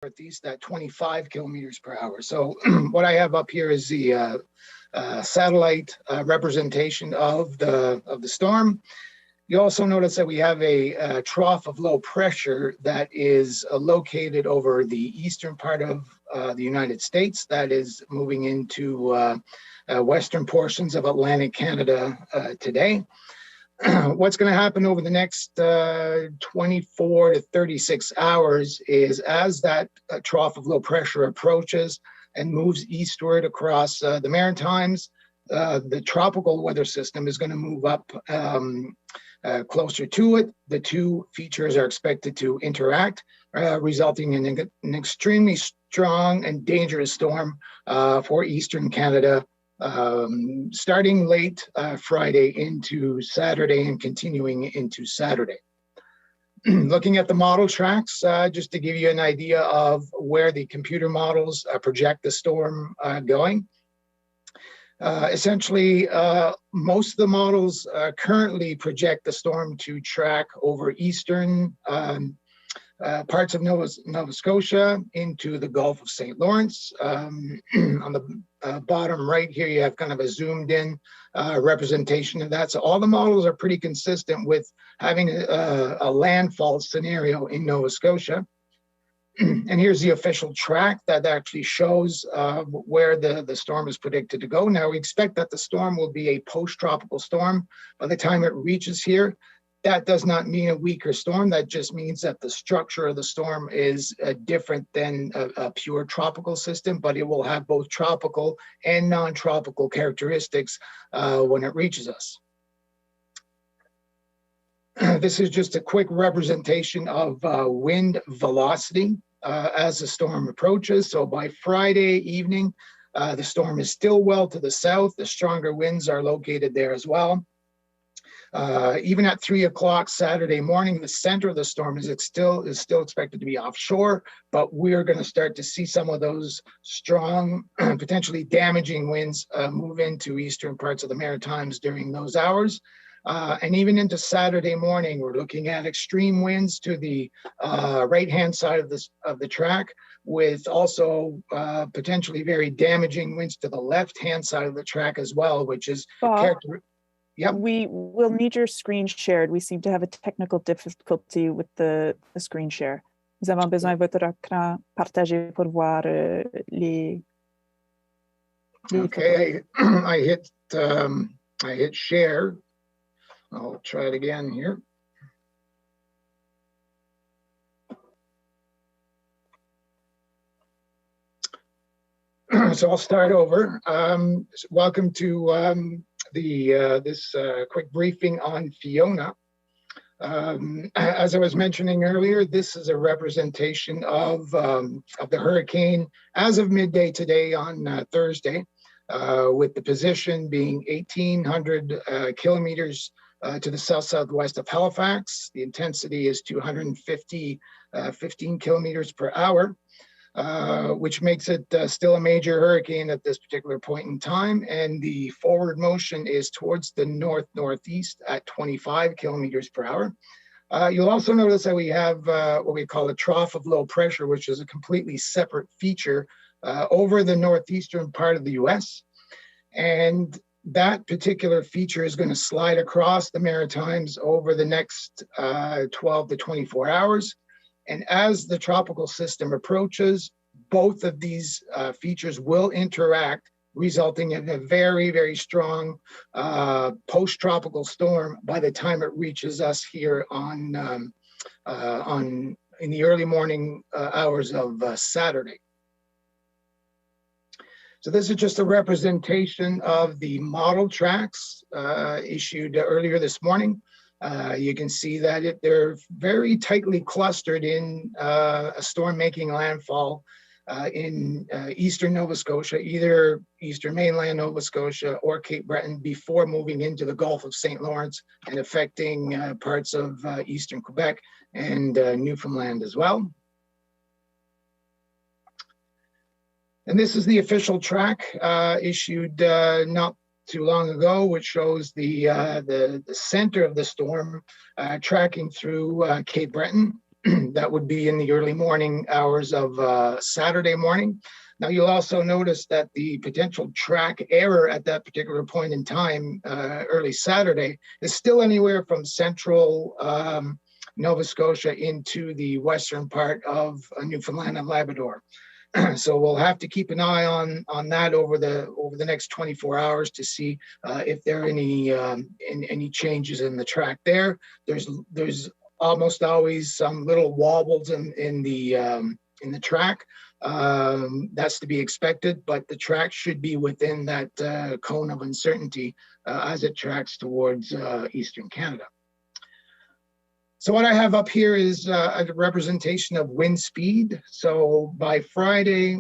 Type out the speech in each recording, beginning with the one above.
northeast at 25 kilometers per hour. So what I have up here is the satellite representation of the storm. You also notice that we have a trough of low pressure that is located over the eastern part of the United States that is moving into western portions of Atlantic Canada today. What's going to happen over the next 24 to 36 hours is as that trough of low pressure approaches and moves eastward across the Maritimes, the tropical weather system is going to move up closer to it. The two features are expected to interact, resulting in an extremely strong and dangerous storm for Eastern Canada, starting late Friday into Saturday and continuing into Saturday. Looking at the model tracks, just to give you an idea of where the computer models project the storm going. Essentially, most of the models currently project the storm to track over eastern parts of Nova Scotia into the Gulf of St. Lawrence. On the bottom right here, you have kind of a zoomed in representation of that. So all the models are pretty consistent with having a landfall scenario in Nova Scotia. And here's the official track that actually shows where the storm is predicted to go. Now, we expect that the storm will be a post-tropical storm by the time it reaches here. That does not mean a weaker storm. That just means that the structure of the storm is different than a pure tropical system, but it will have both tropical and non-tropical characteristics when it reaches us. This is just a quick representation of wind velocity as the storm approaches. So by Friday evening, the storm is still well to the south. The stronger winds are located there as well. Even at 3 o'clock Saturday morning, the center of the storm is still expected to be offshore, but we're going to start to see some of those strong, potentially damaging winds move into eastern parts of the Maritimes during those hours. And even into Saturday morning, we're looking at extreme winds to the right-hand side of the track, with also potentially very damaging winds to the left-hand side of the track as well, which is characteristic. Yep. We will need your screen shared. We seem to have a technical difficulty with the screen share. Nous avons besoin de votre écran partagé pour voir les. Okay, I hit share. I'll try it again here. So I'll start over. Welcome to this quick briefing on Fiona. As I was mentioning earlier, this is a representation of the hurricane as of midday today on Thursday, with the position being 1,800 kilometers to the south-southwest of Halifax. The intensity is 215 kilometers per hour. Which makes it still a major hurricane at this particular point in time. And the forward motion is towards the north-northeast at 25 kilometers per hour. You'll also notice that we have what we call a trough of low pressure, which is a completely separate feature over the northeastern part of the US. And that particular feature is going to slide across the Maritimes over the next 12 to 24 hours. And as the tropical system approaches, both of these features will interact, resulting in a very, very strong post-tropical storm by the time it reaches us here in the early morning hours of Saturday. So this is just a representation of the model tracks issued earlier this morning. You can see that they're very tightly clustered in a storm making landfall in eastern Nova Scotia, either eastern mainland Nova Scotia or Cape Breton, before moving into the Gulf of St. Lawrence and affecting parts of eastern Quebec and Newfoundland as well. And this is the official track issued not too long ago, which shows the center of the storm tracking through Cape Breton. That would be in the early morning hours of Saturday morning. Now, you'll also notice that the potential track error at that particular point in time, early Saturday, is still anywhere from central Nova Scotia into the western part of Newfoundland and Labrador. So we'll have to keep an eye on that over the next 24 hours to see if there are any changes in the track there. There's almost always some little wobbles in the track. That's to be expected, but the track should be within that cone of uncertainty as it tracks towards Eastern Canada. So what I have up here is a representation of wind speed. So by Friday,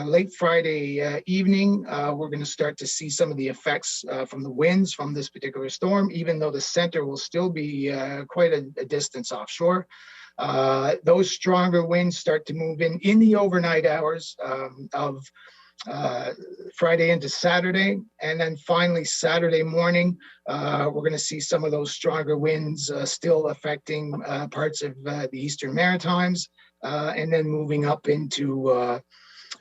late Friday evening, we're going to start to see some of the effects from the winds from this particular storm, even though the center will still be quite a distance offshore. Those stronger winds start to move in the overnight hours of Friday into Saturday, and then finally Saturday morning, we're going to see some of those stronger winds still affecting parts of the Eastern Maritimes, and then moving up into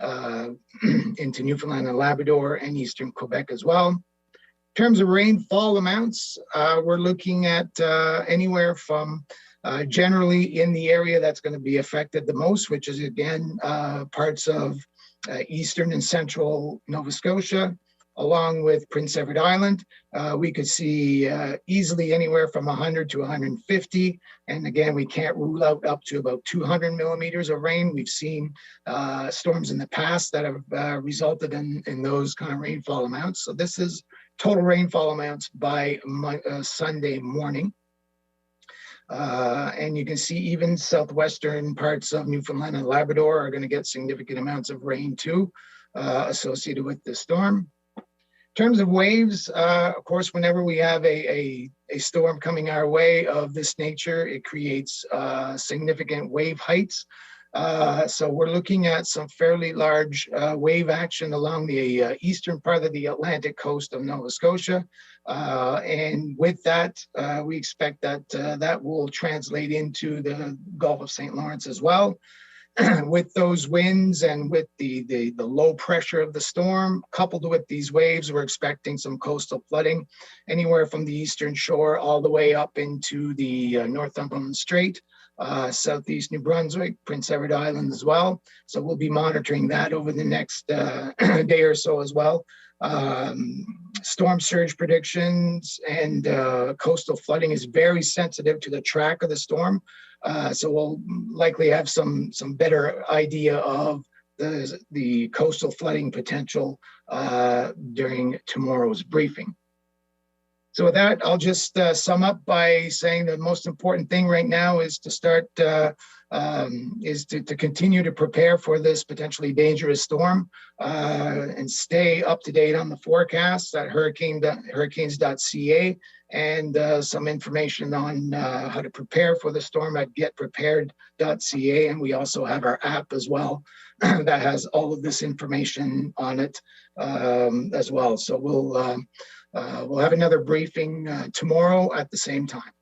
Newfoundland and Labrador and Eastern Quebec as well. In terms of rainfall amounts, we're looking at anywhere from generally in the area that's going to be affected the most, which is again parts of eastern and central Nova Scotia, along with Prince Edward Island. We could see easily anywhere from 100 to 150. And again, we can't rule out up to about 200 millimeters of rain. We've seen storms in the past that have resulted in those kind of rainfall amounts. So this is total rainfall amounts by Sunday morning. And you can see even southwestern parts of Newfoundland and Labrador are going to get significant amounts of rain too, associated with the storm. In terms of waves, of course, whenever we have a storm coming our way of this nature, it creates significant wave heights. So we're looking at some fairly large wave action along the eastern part of the Atlantic coast of Nova Scotia. And with that, we expect that that will translate into the Gulf of St. Lawrence as well. With those winds and with the low pressure of the storm, coupled with these waves, we're expecting some coastal flooding anywhere from the eastern shore all the way up into the Northumberland Strait, southeast New Brunswick, Prince Edward Island as well. So we'll be monitoring that over the next day or so as well. Storm surge predictions and coastal flooding is very sensitive to the track of the storm. So we'll likely have some better idea of the coastal flooding potential during tomorrow's briefing. So with that, I'll just sum up by saying the most important thing right now is to start to continue to prepare for this potentially dangerous storm and stay up to date on the forecasts at hurricanes.ca, and some information on how to prepare for the storm at getprepared.ca. And we also have our app as well that has all of this information on it as well. So we'll have another briefing tomorrow at the same time.